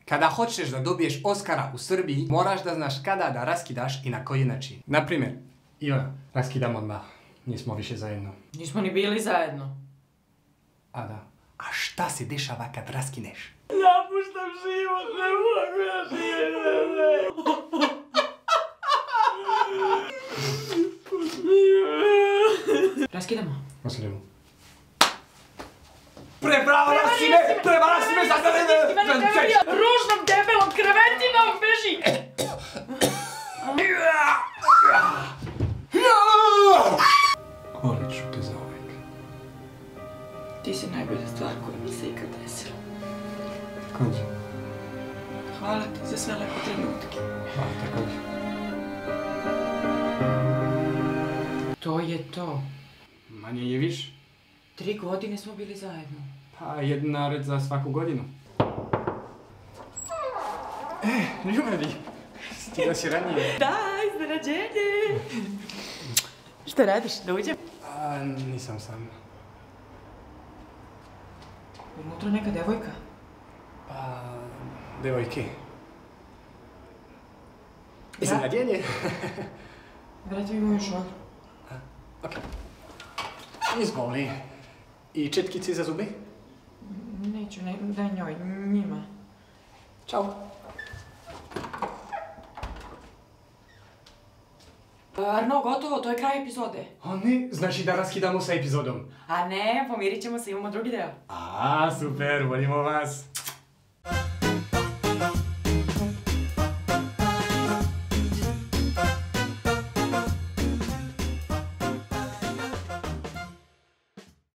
Kada hoćeš da dobiješ Oskara u Srbiji, moraš da znaš kada da raskidaš i na koji način. Naprimjer, Ivana, raskidam odmah. Nismo više zajedno. Nismo ni bili zajedno. A da. A šta se dešava kad raskineš? Napuštam život, ne mogu ja živjeti. Raskidamo. Raskidamo. Prebrala si me, sad da ne... Ružnom, debelom, krevetinom, beži! Volit ću te za uvijek. Ti si najbolja stvar koja mi se ikad desila. Također. Hvala ti za sve lepo trenutke. Hvala također. To je to. Manje je više. 3 godine smo bili zajedno. Pa jedna red za svaku godinu. Ljubavi, stigla si ranije. Da, iznenađenje. Šta radiš, da uđem? Nisam sam. Unutra neka devojka. Pa, devojke. Iznenađenje. Vrati mi moju šolju. Okej. Izvoli. I četkice za zube? Neću, daj njoj, njima. Ćao. Arno, gotovo, to je kraj epizode. A ne, znači da raskidamo sa epizodom. A ne, pomirit ćemo se, imamo drugi deo. A, super, volimo vas.